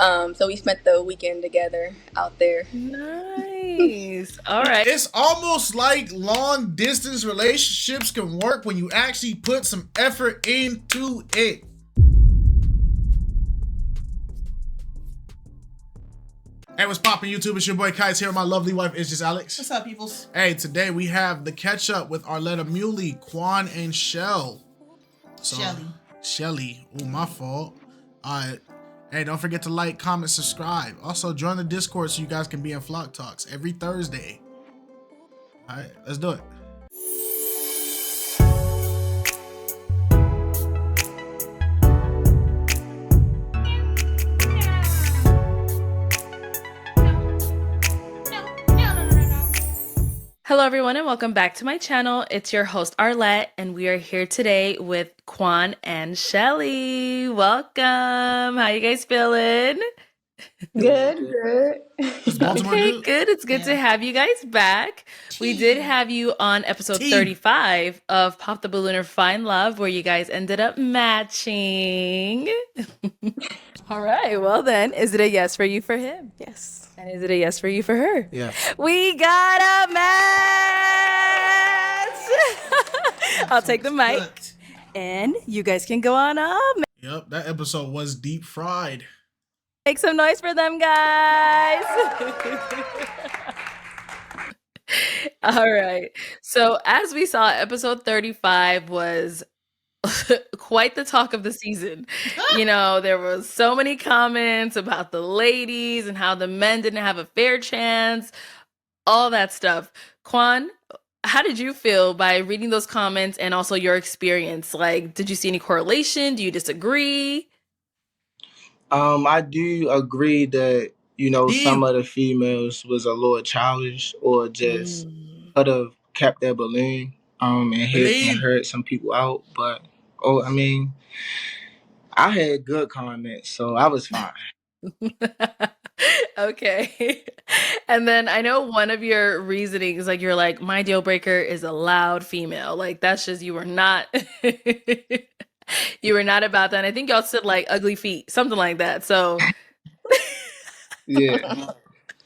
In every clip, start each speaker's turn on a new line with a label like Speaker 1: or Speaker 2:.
Speaker 1: So we spent the weekend together out there.
Speaker 2: Nice. All right.
Speaker 3: It's almost like long distance relationships can work when you actually put some effort into it. Hey, what's poppin' YouTube? It's your boy KiteZz here. My lovely wife is just Alex.
Speaker 4: What's up, peoples?
Speaker 3: Hey, today we have the catch up with Arlette Amuli, Kwon and Chelle. Shelly. Oh, my fault. Alright. Hey, don't forget to like, comment, subscribe. Also, join the Discord so you guys can be in Flock Talks every Thursday. Alright, let's do it.
Speaker 2: Hello everyone and welcome back to my channel. It's your host Arlette and we are here today with Kwon and Chelle. Welcome. How you guys feeling?
Speaker 1: Good.
Speaker 2: Okay, good. It's good to have you guys back. We did have you on episode 35 of Pop the Balloon or Find Love where you guys ended up matching. All right, well then, is it a yes for you for him?
Speaker 5: Yes.
Speaker 2: And is it a yes for you for her?
Speaker 3: Yeah.
Speaker 2: We got a match! I'll take the mic. And you guys can go on up.
Speaker 3: Yep, that episode was deep fried.
Speaker 2: Make some noise for them, guys. All right. So as we saw, episode 35 was quite the talk of the season. You know, there was so many comments about the ladies and how the men didn't have a fair chance, all that stuff. Kwon, how did you feel by reading those comments and also your experience? Like, did you see any correlation? Do you disagree?
Speaker 5: I do agree that, some of the females was a little childish or just could have kept their balloon and hurt some people out. But, I had good comments, so I was fine.
Speaker 2: Okay. And then I know one of your reasonings, like you're like, my deal breaker is a loud female. Like that's just, you were not, you were not about that. And I think y'all said like ugly feet, something like that. So
Speaker 5: yeah.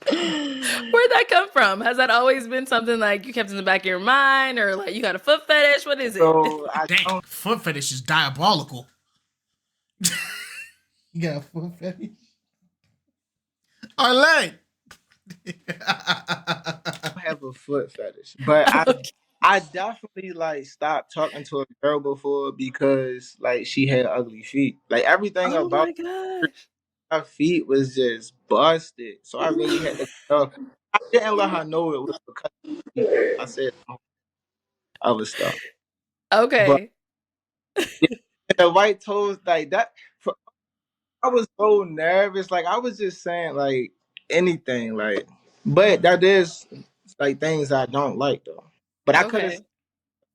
Speaker 2: Where'd that come from? Has that always been something like you kept in the back of your mind or like you got a foot fetish? What is it?
Speaker 5: So
Speaker 3: Dang, foot fetish is diabolical. You got a foot fetish? Arlette!
Speaker 5: I have a foot fetish, but I definitely like stopped talking to a girl before because like she had ugly feet. Like everything about her feet was just busted. So I really had to tell. I didn't let her know it was because of feet. I said other stuff.
Speaker 2: Okay.
Speaker 5: But the white toes like that. I was so nervous. Like I was just saying like anything. Like, but that is like things I don't like though. But I could have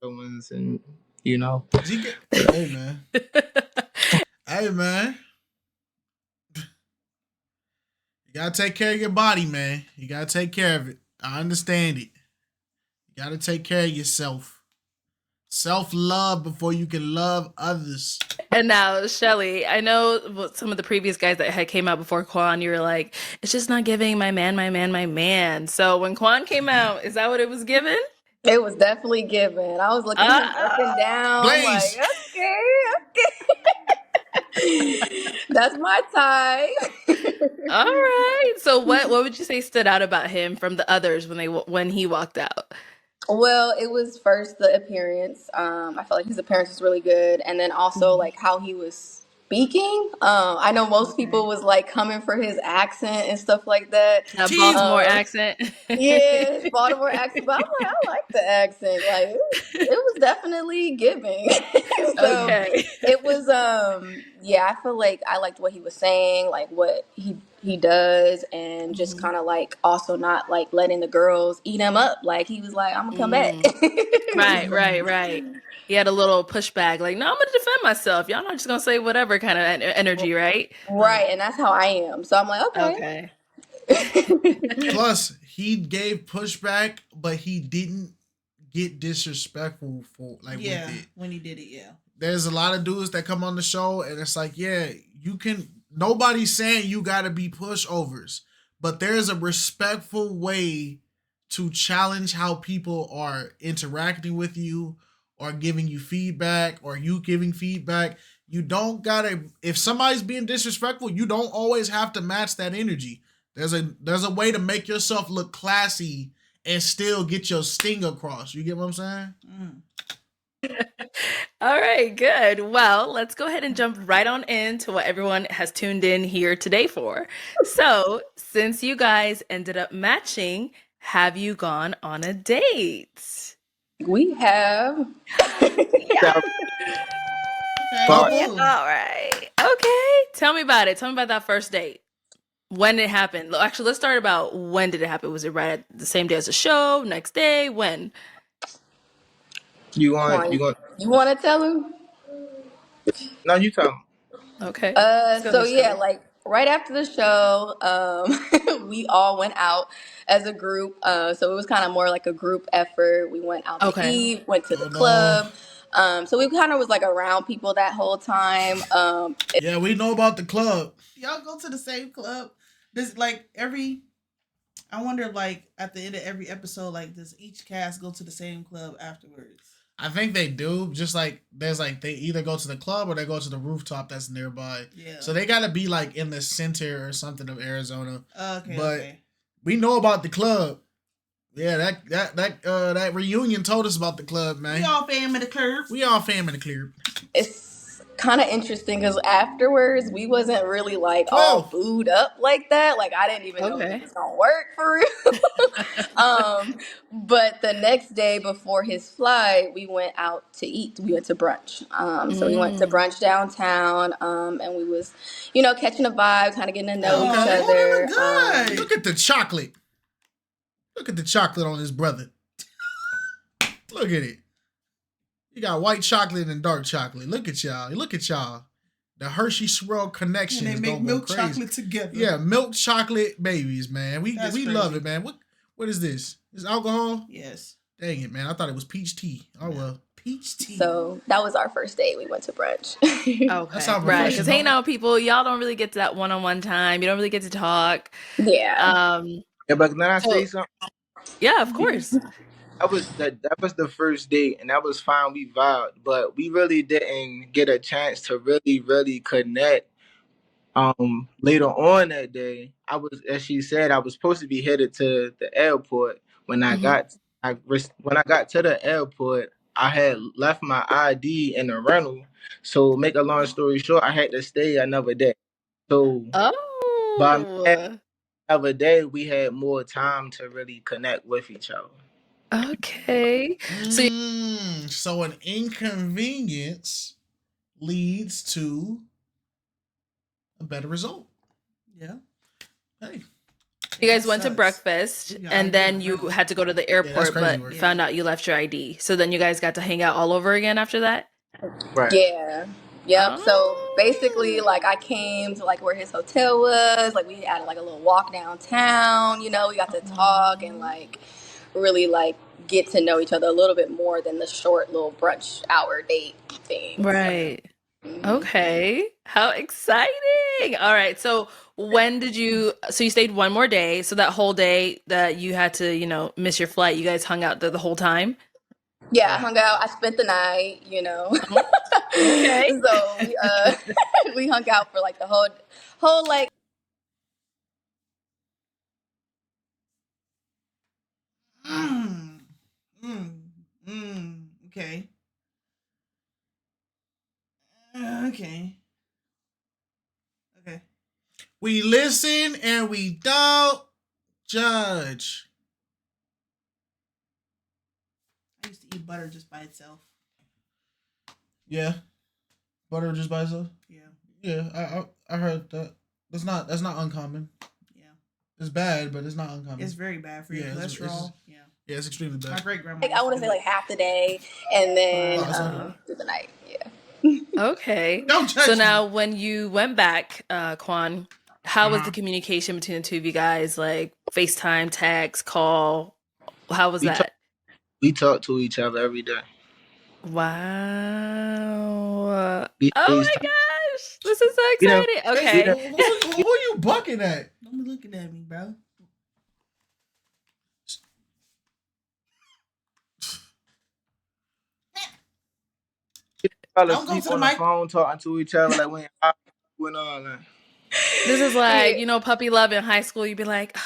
Speaker 5: the ones and
Speaker 3: Hey man. Hey man. You gotta take care of your body, man. You gotta take care of it. I understand it. You gotta take care of yourself. Self-love before you can love others.
Speaker 2: And now, Chelle, I know some of the previous guys that had came out before Kwon, you were like, it's just not giving my man. So when Kwon came out, is that what it was given?
Speaker 1: It was definitely given. I was looking him up and down.
Speaker 3: Blaze.
Speaker 1: Like, okay. That's my type.
Speaker 2: All right. So what would you say stood out about him from the others when he walked out?
Speaker 1: Well, it was first the appearance. I felt like his appearance was really good, and then also like how he was speaking. I know most people was like coming for his accent and stuff like that.
Speaker 2: Baltimore accent.
Speaker 1: Yeah, Baltimore accent. But I'm like, I like the accent. Like it was definitely giving. So it was. Yeah, I feel like I liked what he was saying, like what he does, and just kind of like also not like letting the girls eat him up. Like he was like, I'm gonna come back.
Speaker 2: Right. He had a little pushback, like, no, I'm gonna defend myself. Y'all not just gonna say whatever kind of energy, right?
Speaker 1: Right, and that's how I am. So I'm like, okay.
Speaker 3: Plus, he gave pushback, but he didn't get disrespectful for with it.
Speaker 4: When he did it, yeah.
Speaker 3: There's a lot of dudes that come on the show, and it's like, yeah, you can nobody's saying you got to be pushovers, but there's a respectful way to challenge how people are interacting with you or giving you feedback or you giving feedback. You don't gotta, if somebody's being disrespectful, you don't always have to match that energy. There's a way to make yourself look classy and still get your sting across. You get what I'm saying?
Speaker 2: All right, good. Well, let's go ahead and jump right on into what everyone has tuned in here today for. So, since you guys ended up matching, have you gone on a date?
Speaker 1: We have.
Speaker 2: Yeah.
Speaker 3: Couple?
Speaker 2: All right. Okay. Tell me about it. Tell me about that first date. When did it happen? Actually, let's start about when did it happen? Was it right at the same day as the show? Next day? When?
Speaker 5: You want
Speaker 1: to tell him?
Speaker 5: No, you tell him.
Speaker 2: Okay.
Speaker 1: So yeah, like right after the show, we all went out as a group. So it was kind of more like a group effort. We went out to eat, went to the club. So we kind of was like around people that whole time.
Speaker 3: Yeah, we know about the club.
Speaker 4: Y'all go to the same club? Does like every? I wonder, like at the end of every episode, like does each cast go to the same club afterwards?
Speaker 3: I think they do. Just like there's like they either go to the club or they go to the rooftop that's nearby.
Speaker 4: Yeah.
Speaker 3: So they gotta be like in the center or something of Arizona.
Speaker 4: Okay.
Speaker 3: But we know about the club. Yeah, that reunion told us about the club, man.
Speaker 4: We all fam in the club.
Speaker 3: We all fam in the club.
Speaker 1: It's kind of interesting because afterwards we wasn't really like all booed up like that. Like I didn't even know if it was gonna work for real. But the next day before his flight, we went out to eat. We went to brunch. So we went to brunch downtown, and we was, catching a vibe, kind of getting to know each other.
Speaker 3: Look at the chocolate. Look at the chocolate on his brother. Look at it. You got white chocolate and dark chocolate. Look at y'all. Look at y'all. The Hershey Swirl connection is going to go crazy.
Speaker 4: Milk chocolate together.
Speaker 3: Yeah, milk chocolate babies, man. We love it, man. What is this? Is alcohol?
Speaker 4: Yes.
Speaker 3: Dang it, man. I thought it was peach tea. Oh, well.
Speaker 4: Peach tea.
Speaker 1: So that was our first date. We went to brunch.
Speaker 2: Okay. Right. Because hanging out with people, y'all don't really get to that one-on-one time. You don't really get to talk.
Speaker 1: Yeah.
Speaker 5: Yeah, but can I say something?
Speaker 2: Yeah, of course.
Speaker 5: That was the first date, and that was fine. We vibed, but we really didn't get a chance to really connect. Later on that day, as she said, I was supposed to be headed to the airport. When I got to the airport, I had left my ID in the rental. So, make a long story short, I had to stay another day. So, by another day, we had more time to really connect with each other.
Speaker 2: Okay.
Speaker 3: So an inconvenience leads to a better result.
Speaker 4: Yeah.
Speaker 3: Hey.
Speaker 2: You guys went to breakfast and then you had to go to the airport, but found out you left your ID. So then you guys got to hang out all over again after that?
Speaker 5: Right.
Speaker 1: Yeah. Yep. So basically, like I came to like where his hotel was. Like we had like a little walk downtown. We got to talk and like really like get to know each other a little bit more than the short little brunch hour date thing.
Speaker 2: Right. Okay. How exciting. All right. So you stayed one more day. So that whole day that you had to, miss your flight, you guys hung out the whole time?
Speaker 1: Yeah, I hung out. I spent the night,
Speaker 2: Okay.
Speaker 1: So we hung out for like the whole like.
Speaker 4: Okay. Okay.
Speaker 3: We listen and we don't judge.
Speaker 4: I used to eat butter just by itself.
Speaker 3: Yeah. Butter just by itself?
Speaker 4: Yeah.
Speaker 3: Yeah, I heard that. That's not uncommon.
Speaker 4: Yeah.
Speaker 3: It's bad, but it's not uncommon.
Speaker 4: It's very bad for your cholesterol.
Speaker 3: Yeah, it's extremely bad.
Speaker 4: My great grandma.
Speaker 1: I want to say like half the day and then through the night. Yeah.
Speaker 2: Okay. So now when you went back, Kwon, how was the communication between the two of you guys? Like FaceTime, text, call? How was that?
Speaker 5: We talk to each other every day.
Speaker 2: Wow.
Speaker 5: We
Speaker 2: Oh my
Speaker 5: FaceTime.
Speaker 2: gosh, this is so exciting. Okay.
Speaker 3: Who are you bucking at?
Speaker 4: Don't be looking at me, bro.
Speaker 5: Don't go to the mic. Phone talking to each other like when you're all that.
Speaker 2: This is like, you know, puppy love in high school. You'd be like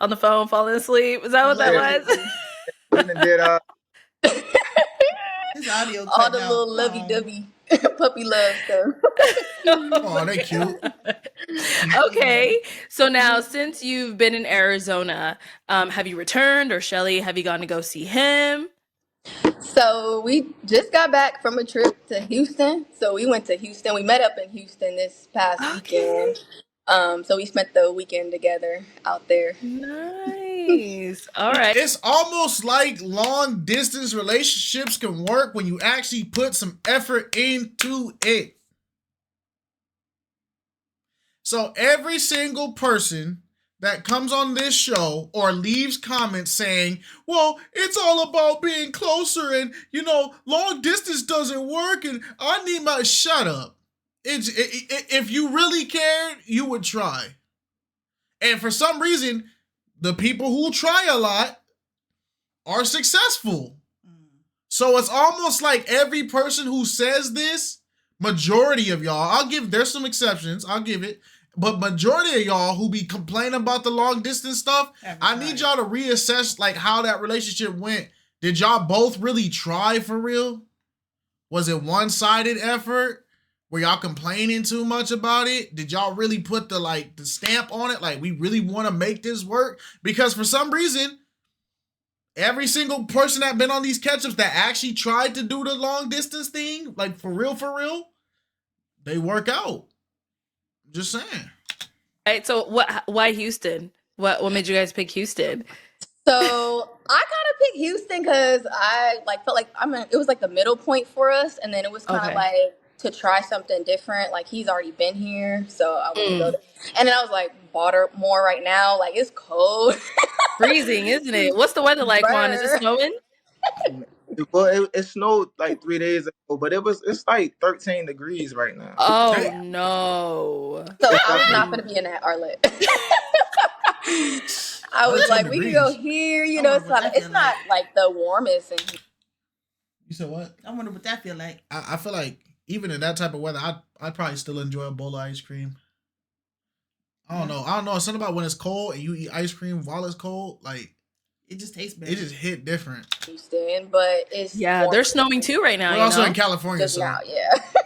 Speaker 2: on the phone, falling asleep. Is that what that was?
Speaker 4: His audio
Speaker 1: all the little lovey-dovey puppy love stuff.
Speaker 3: Oh, they cute.
Speaker 2: Okay, so now since you've been in Arizona, have you returned, or Shelly, have you gone to go see him?
Speaker 1: So we just got back from a trip to Houston. So we went to Houston. We met up in Houston this past weekend. So we spent the weekend together out there.
Speaker 2: Nice. All right.
Speaker 3: It's almost like long distance relationships can work when you actually put some effort into it. So every single person that comes on this show or leaves comments saying, well, it's all about being closer and, you know, long distance doesn't work and I need my... Shut up. If you really cared, you would try. And for some reason, the people who try a lot are successful. So it's almost like every person who says this, majority of y'all, there's some exceptions, I'll give it, but majority of y'all who be complaining about the long distance stuff, I need y'all to reassess like how that relationship went. Did y'all both really try for real? Was it one-sided effort? Were y'all complaining too much about it? Did y'all really put the stamp on it? Like, we really want to make this work? Because for some reason, every single person that been on these catch-ups that actually tried to do the long distance thing, like for real, they work out. Just saying.
Speaker 2: All right, so why Houston? What made you guys pick Houston?
Speaker 1: So I kind of picked Houston because I felt like it was like the middle point for us, and then it was kind of like to try something different. Like he's already been here, so I want to go there. And then I was like, Baltimore right now, like it's cold,
Speaker 2: freezing, isn't it? What's the weather like, Kwon? Is it snowing?
Speaker 5: Well, it snowed like 3 days ago, but it's like 13 degrees right now.
Speaker 2: Oh no!
Speaker 1: So I was not going to be in that, Arlette. I was like, we can go here, you know. It's not like the warmest.
Speaker 3: You said what?
Speaker 4: I wonder what that feel like.
Speaker 3: I feel like even in that type of weather, I'd probably still enjoy a bowl of ice cream. I don't know. It's something about when it's cold and you eat ice cream while it's cold, like
Speaker 4: it just tastes better.
Speaker 3: It just hit different.
Speaker 1: Houston, but it's
Speaker 2: they're snowing too right now.
Speaker 3: We're also in California, so
Speaker 1: now,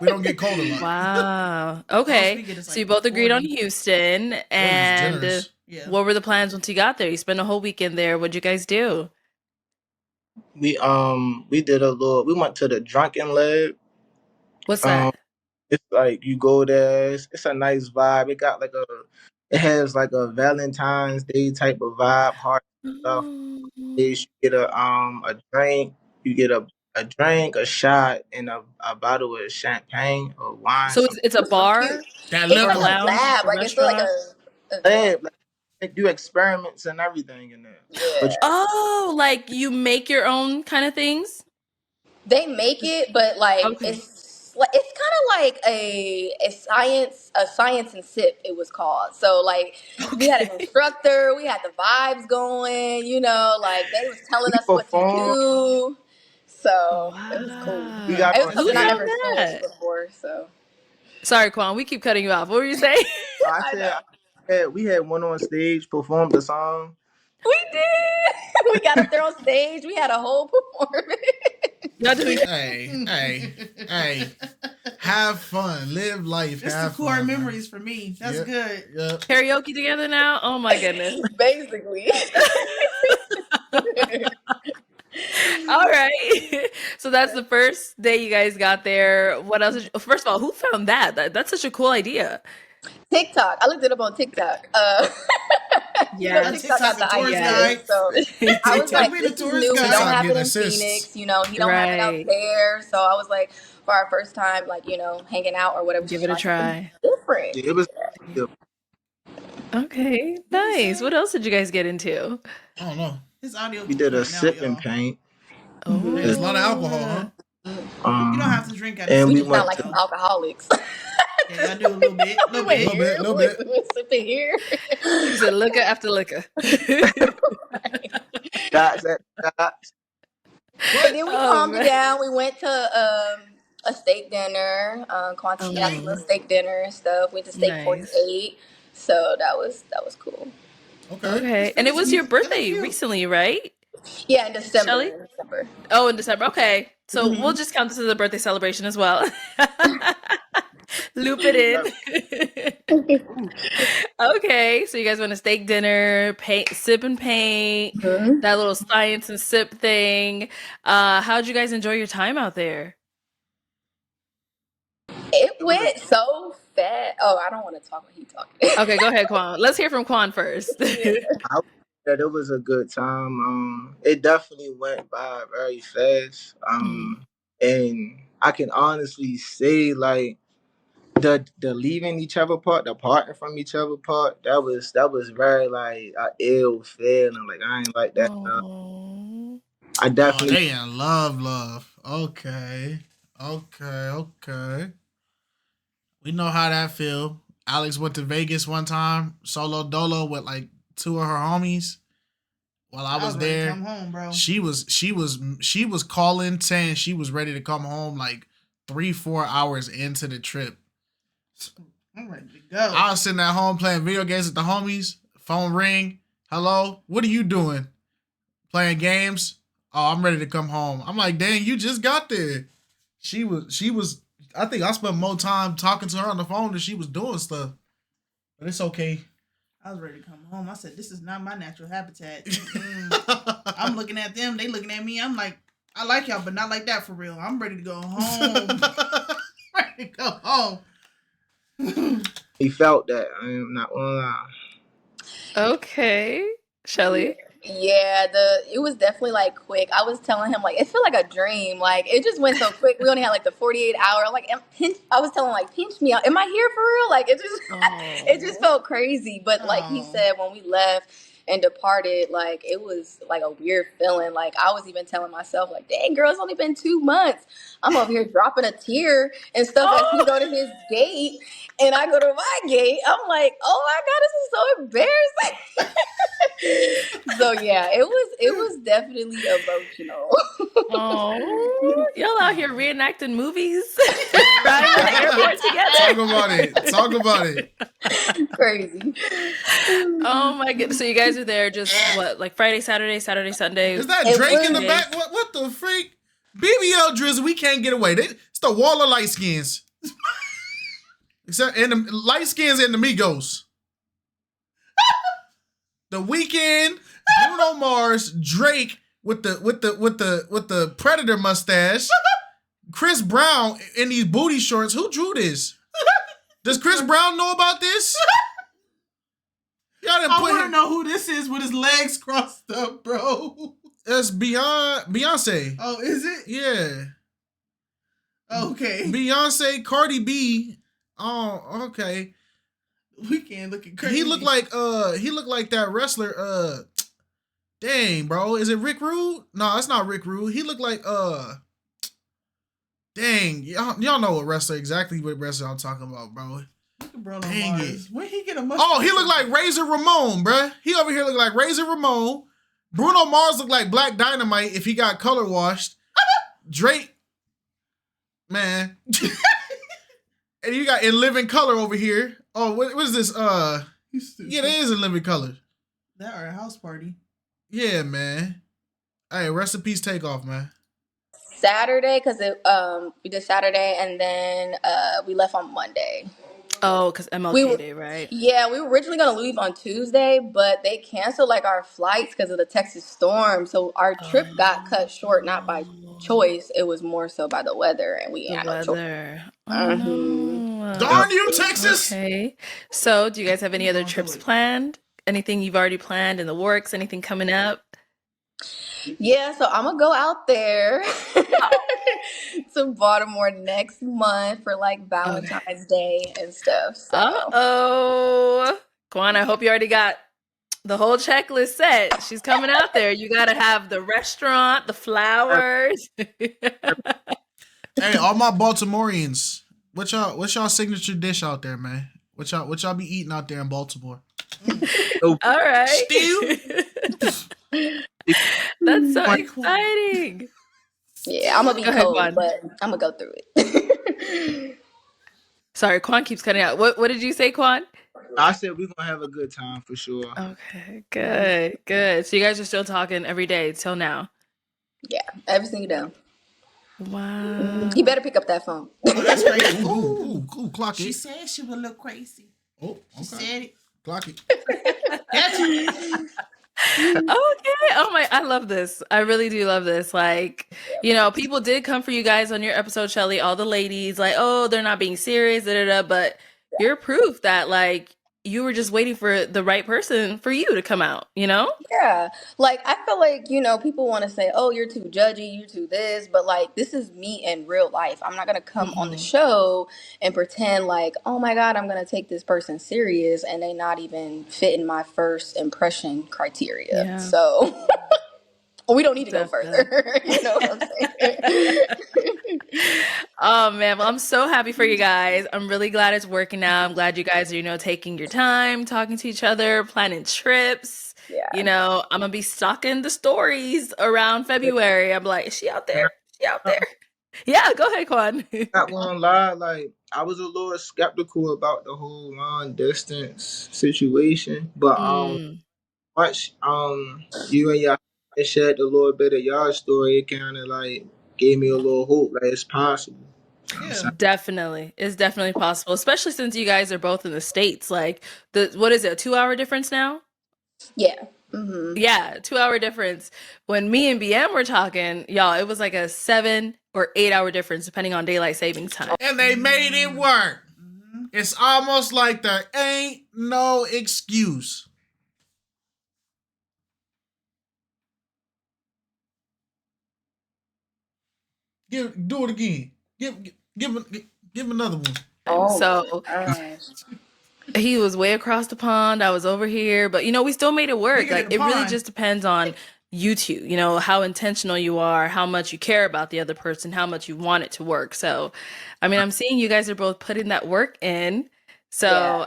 Speaker 3: we don't get cold a lot.
Speaker 2: Wow. Okay. So you both agreed on Houston, and what were the plans once you got there? You spent a whole weekend there. What'd you guys do?
Speaker 5: We did we went to the Drunken Leg.
Speaker 2: What's that?
Speaker 5: It's like you go there, it's a nice vibe. It has like a Valentine's Day type of vibe, hard stuff. You get a drink, a drink, a shot, and a bottle of champagne or wine.
Speaker 2: So it's a bar?
Speaker 3: That
Speaker 1: it's like a lab, like it's like a
Speaker 5: lab. Like, do experiments and everything in there.
Speaker 2: Yeah. Like you make your own kind of things?
Speaker 1: They make it, but like it's kind of like a science and sip, it was called. So like we had an instructor, we had the vibes going, you know, like they was telling us what to do. So it was cool. It was something I never experienced before. So
Speaker 2: sorry, Kwon, we keep cutting you off. What were you saying?
Speaker 5: I said we had one on stage perform the song.
Speaker 1: We did. We got up there on stage. We had a whole performance.
Speaker 3: Hey. Have fun. Live life.
Speaker 4: It's the core memories for me. That's good.
Speaker 3: Yep.
Speaker 2: Karaoke together now? Oh my goodness.
Speaker 1: Basically.
Speaker 2: All right. So that's the first day you guys got there. What else? First of all, who found that? That's such a cool idea.
Speaker 1: TikTok. I looked it up on TikTok.
Speaker 2: Yeah,
Speaker 1: TikTok got the idea. So I was like, this is new. We don't have it in Phoenix. You know, he don't have it out there. So I was like, for our first time, like, you know, hanging out or whatever.
Speaker 2: Give it a try.
Speaker 1: Different.
Speaker 5: It was.
Speaker 2: Okay, nice. What else did you guys get into?
Speaker 3: I don't know.
Speaker 4: His audio.
Speaker 5: We did a sip and paint.
Speaker 3: Oh, there's a lot of alcohol, huh?
Speaker 4: You don't have to drink at
Speaker 5: and
Speaker 1: we sound like some alcoholics.
Speaker 4: Okay, I do a little bit.
Speaker 3: Little bit.
Speaker 1: We're sipping here.
Speaker 2: She said liquor after liquor.
Speaker 5: Shots at shots.
Speaker 1: But then we calmed it down. We went to a steak dinner, continental steak dinner and stuff. Went to Steak 48. So that was cool.
Speaker 2: Okay. And it was your birthday recently, right?
Speaker 1: Yeah, in December.
Speaker 2: Shelly? Oh, in December. Okay. So we'll just count this as a birthday celebration as well. Loop it in. Okay. So you guys went to steak dinner, sip and paint, that little science and sip thing. How'd you guys enjoy your time out there?
Speaker 1: It went so fast. Oh, I don't want to talk when he talking.
Speaker 2: Okay, go ahead, Kwon. Let's hear from Kwon first.
Speaker 5: I would say that it was a good time. It definitely went by very fast. And I can honestly say, like, the leaving each other part, the parting from each other part, that was very like a ill feeling. Like, I ain't like that. I definitely.
Speaker 3: They in love. Okay. We know how that feel. Alex went to Vegas one time, solo dolo with like 2 of her homies. While I was there,
Speaker 4: come home, bro.
Speaker 3: she was calling saying she was ready to come home like 3-4 hours into the trip.
Speaker 4: I'm ready to go.
Speaker 3: I was sitting at home playing video games with the homies. Phone ring. Hello, what are you doing? Playing games? Oh, I'm ready to come home. I'm like, dang, you just got there. She was. I think I spent more time talking to her on the phone than she was doing stuff. But it's okay.
Speaker 4: I was ready to come home. I said, this is not my natural habitat. I'm looking at them. They looking at me. I'm like, I like y'all, but not like that for real. I'm ready to go home. Ready to go home.
Speaker 5: He felt that. I am not gonna lie.
Speaker 2: Okay. Shelly?
Speaker 1: Yeah, it was definitely like quick. I was telling him like it felt like a dream. Like it just went so quick. We only had like the 48 hour. I'm like, I was telling him like, pinch me out. Am I here for real? Like it just felt crazy. But like he said, when we left and departed, like it was like a weird feeling. Like I was even telling myself like, dang girl, it's only been 2 months. I'm over here dropping a tear and stuff as he go to his gate and I go to my gate. I'm like, oh my God, this is so embarrassing. So yeah, it was definitely emotional.
Speaker 2: Oh, y'all out here reenacting movies, riding to the airport together.
Speaker 3: Talk about it.
Speaker 1: Crazy.
Speaker 2: Oh my goodness! So you guys are there just what, like Friday, Saturday, Sunday?
Speaker 3: Is that Drake in the back? What the freak? BBL Drizzle, we can't get away. It's the wall of light skins. Except and the light skins and the Migos. The Weeknd, Bruno Mars, Drake with the Predator mustache, Chris Brown in these booty shorts. Who drew this? Does Chris Brown know about this?
Speaker 4: Y'all didn't I want to know who this is with his legs crossed up, bro.
Speaker 3: That's Beyonce.
Speaker 4: Oh, is it?
Speaker 3: Yeah.
Speaker 4: Okay.
Speaker 3: Beyonce, Cardi B. Oh, okay.
Speaker 4: Weeknd looking crazy.
Speaker 3: He looked like that wrestler. Dang, bro, is it Rick Rude? No, that's not Rick Rude. He looked like dang, y'all know what wrestler I'm talking about, bro.
Speaker 4: Look at Bruno Mars. Where he get a mustache?
Speaker 3: Oh, he looked like Razor Ramon, bruh. He over here look like Razor Ramon. Bruno Mars looked like Black Dynamite if he got color washed. Drake, man. And you got In Living Color over here. Oh, what is this? Yeah, that is In Living Color.
Speaker 4: That or a house party.
Speaker 3: Yeah, man. Hey, rest in peace, Takeoff, man.
Speaker 1: Saturday, because we did Saturday, and then we left on Monday.
Speaker 2: Oh, because MLK Day, right?
Speaker 1: Yeah, we were originally going to leave on Tuesday, but they canceled like our flights because of the Texas storm. So our trip got cut short, not by choice. It was more so by the weather, and we had no choice.
Speaker 2: No.
Speaker 3: Darn you, Texas!
Speaker 2: Okay. So, do you guys have any other trips planned? Anything you've already planned in the works? Anything coming up?
Speaker 1: Yeah, so I'm gonna go out there to Baltimore next month for like Valentine's Day and stuff. So.
Speaker 2: Kwon, I hope you already got the whole checklist set. She's coming out there. You gotta have the restaurant, the flowers.
Speaker 3: Hey, all my Baltimoreans, what's y'all signature dish out there, man? What y'all be eating out there in Baltimore?
Speaker 2: All right.
Speaker 3: Stew?
Speaker 2: That's so exciting.
Speaker 1: Yeah, I'm gonna be
Speaker 2: ahead,
Speaker 1: cold,
Speaker 2: Kwon.
Speaker 1: but I'm gonna go through it.
Speaker 2: Sorry, Kwon keeps cutting out. What did you say, Kwon?
Speaker 5: I said we're gonna have a good time for sure.
Speaker 2: Okay, good. So you guys are still talking every day till now?
Speaker 1: Yeah, every single day.
Speaker 2: Wow.
Speaker 1: You better pick up that phone.
Speaker 4: Oh, that's crazy.
Speaker 3: Ooh, clock it.
Speaker 4: She said she was a little crazy.
Speaker 3: Oh, okay.
Speaker 4: She said it.
Speaker 3: Clock it.
Speaker 4: Gotcha.
Speaker 2: Okay. Oh my, I love this. I really do love this. Like, people did come for you guys on your episode, Shelly, all the ladies, like, oh, they're not being serious, but you're proof that like you were just waiting for the right person for you to come out,
Speaker 1: Yeah. Like, I feel like, people want to say, oh, you're too judgy, you're too this, but like, this is me in real life. I'm not going to come on the show and pretend like, oh my God, I'm going to take this person serious and they not even fit in my first impression criteria.
Speaker 2: Yeah.
Speaker 1: So we don't need to go further. You know what I'm saying?
Speaker 2: Oh man, well, I'm so happy for you guys. I'm really glad it's working out. I'm glad you guys are, taking your time, talking to each other, planning trips.
Speaker 1: Yeah.
Speaker 2: I'm gonna be stalking the stories around February. I'm like, is she out there? She out there? Yeah, go ahead, Kwon.
Speaker 5: Not gonna lie, like I was a little skeptical about the whole long distance situation, but once you and y'all shared a little bit of y'all story, it kind of like gave me a little hope that it's possible.
Speaker 4: Yeah.
Speaker 2: Definitely, it's definitely possible, especially since you guys are both in the States. Like what is it? A 2-hour difference now?
Speaker 1: Yeah. Mm-hmm.
Speaker 2: Yeah, 2-hour difference. When me and BM were talking, y'all, it was like a 7 or 8-hour difference depending on daylight savings time.
Speaker 3: And they made it work. It's almost like there ain't no excuse. Do it again. Give another one.
Speaker 1: Oh,
Speaker 2: so he was way across the pond. I was over here, but we still made it work. Like it really just depends on you two, how intentional you are, how much you care about the other person, how much you want it to work. So, I mean, I'm seeing you guys are both putting that work in. So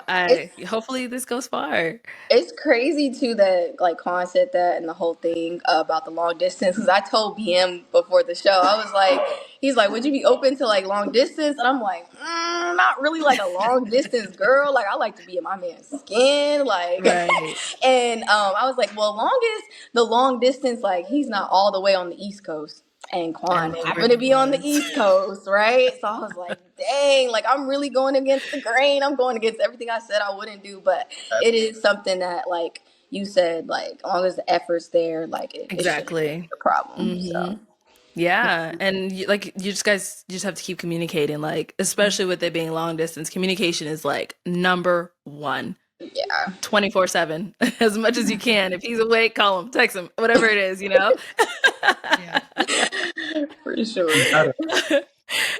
Speaker 2: hopefully this goes far.
Speaker 1: It's crazy too that like Kwon said that and the whole thing about the long distance. Because I told BM before the show, I was like, he's like, would you be open to like long distance? And I'm like, not really like a long distance girl. Like I like to be in my man's skin. Like,
Speaker 2: right.
Speaker 1: And I was like, well, the long distance, like he's not all the way on the East Coast. And Kwon happened to be on the East Coast, right? So I was like, dang, like I'm really going against the grain. I'm going against everything I said I wouldn't do. But it is something that, like you said, like as long as the effort's there, like it shouldn't be a problem. So.
Speaker 2: Yeah, and you guys just have to keep communicating, like especially with it being long distance. Communication is like number one.
Speaker 1: Yeah.
Speaker 2: 24/7 as much as you can. If he's awake, call him, text him, whatever it is,
Speaker 1: Yeah. For sure.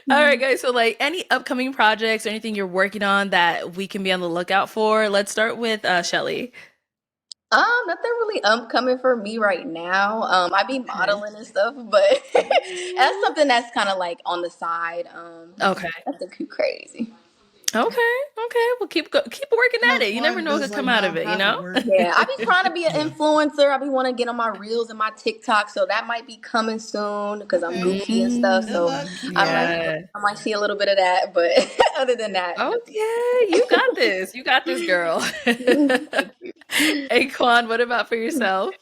Speaker 2: All right, guys. So like any upcoming projects or anything you're working on that we can be on the lookout for? Let's start with Shelly.
Speaker 1: Nothing really upcoming for me right now. I be modeling and stuff, but that's something that's kind of like on the side.
Speaker 2: Okay.
Speaker 1: Nothing too crazy.
Speaker 2: Okay. Well, keep working at it. You never know what could come out of it,
Speaker 1: Yeah, I be trying to be an influencer. I be want to get on my reels and my TikTok, so that might be coming soon because I'm goofy and stuff. So I might see a little bit of that, but other than that,
Speaker 2: okay, you got this. You got this, girl. Hey, Kwon, what about for yourself?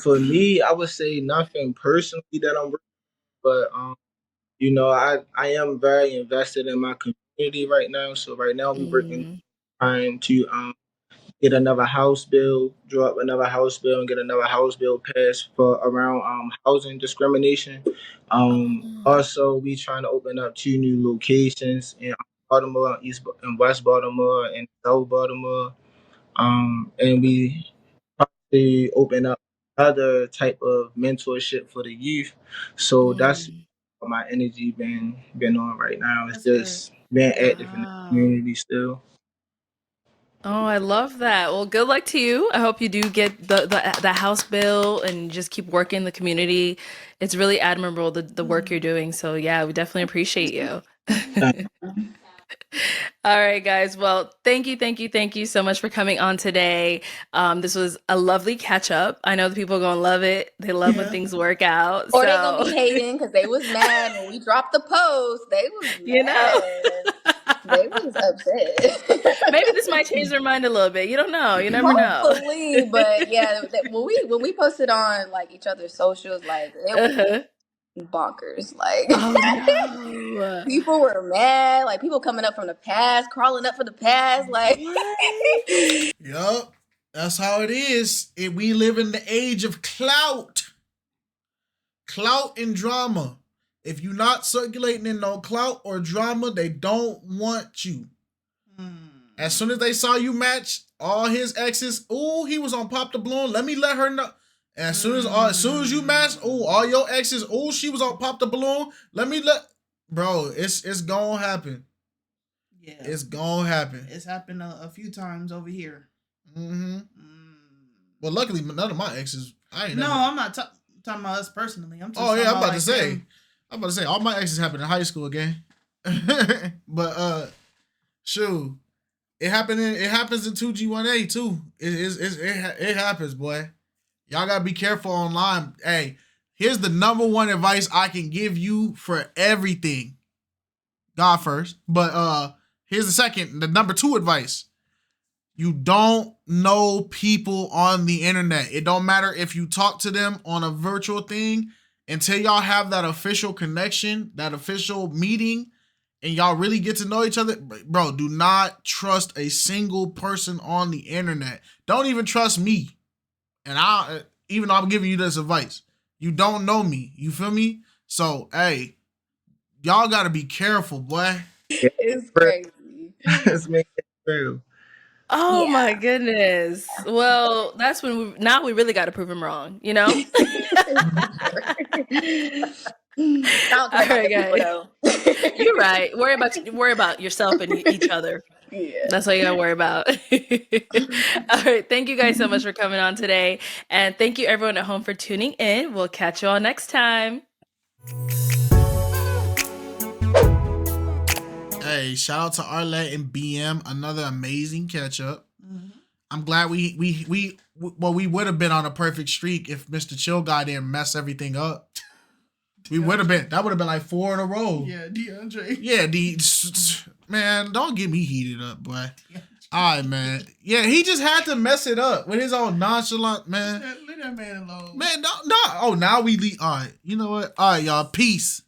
Speaker 5: For me, I would say nothing personally that I'm working, but I am very invested in my community right now. So right now we're working trying to get another House bill, draw up another House bill, and get another House bill passed for around housing discrimination. Also, we trying to open up 2 new locations in Baltimore, East and West Baltimore, and South Baltimore. And we probably open up other type of mentorship for the youth. So that's what my energy been on right now. It's just being active in the community still.
Speaker 2: Oh, I love that. Well, good luck to you. I hope you do get the House bill and just keep working the community. It's really admirable the work you're doing. So yeah, we definitely appreciate you. All right, guys. Well, thank you so much for coming on today. This was a lovely catch up. I know the people are gonna love it. They love when things work out.
Speaker 1: Or they gonna be hating because they was mad when we dropped the post. They was mad.
Speaker 2: You know,
Speaker 1: they was upset.
Speaker 2: Maybe this might change their mind a little bit. You don't know. You never know.
Speaker 1: Hopefully, but yeah, when we posted on like each other's socials, like it was bonkers. Like,
Speaker 2: oh, no.
Speaker 1: People were mad. Like people coming up from the past, crawling up for the past. Like,
Speaker 3: yup, that's how it is. We live in the age of clout and drama. If you're not circulating in no clout or drama, they don't want you. As soon as they saw you match all his exes, oh, he was on Pop the Balloon. Let me let her know. And as soon as you match, oh, all your exes, oh, she was on Pop the Balloon. Bro, it's gonna happen.
Speaker 4: Yeah,
Speaker 3: it's gonna happen.
Speaker 4: It's happened a few times over here.
Speaker 3: Well, luckily, none of my exes.
Speaker 4: I'm not talking about us personally. I'm just
Speaker 3: I'm about to say. I'm about to say all my exes happened in high school again. But shoot, it happens in 2G1A too. It happens, boy. Y'all gotta be careful online. Hey, here's the number one advice I can give you for everything. God first. But here's the number two advice. You don't know people on the internet. It don't matter if you talk to them on a virtual thing until y'all have that official connection, that official meeting, and y'all really get to know each other. Bro, do not trust a single person on the internet. Don't even trust me. And even though I'm giving you this advice, you don't know me. You feel me? So, hey, y'all got to be careful, boy.
Speaker 1: It's crazy.
Speaker 5: It's making it true.
Speaker 2: Oh my goodness. Well, that's when we really got to prove him wrong, you know?
Speaker 1: All right, guys.
Speaker 2: You're right. Worry about yourself and each other.
Speaker 1: Yeah.
Speaker 2: That's all you gotta worry about. All right. Thank you guys so much for coming on today. And thank you everyone at home for tuning in. We'll catch you all next time.
Speaker 3: Hey, shout out to Arlette and BM. Another amazing catch up. I'm glad we would have been on a perfect streak if Mr. Chill Guy didn't mess everything up. That would have been like 4 in a row.
Speaker 4: Yeah, DeAndre.
Speaker 3: Yeah, man, don't get me heated up, boy. All right, man. Yeah, he just had to mess it up with his own nonchalant, man.
Speaker 4: Leave that man alone.
Speaker 3: Man, no. Oh, now we leave. All right, you know what? All right, y'all. Peace.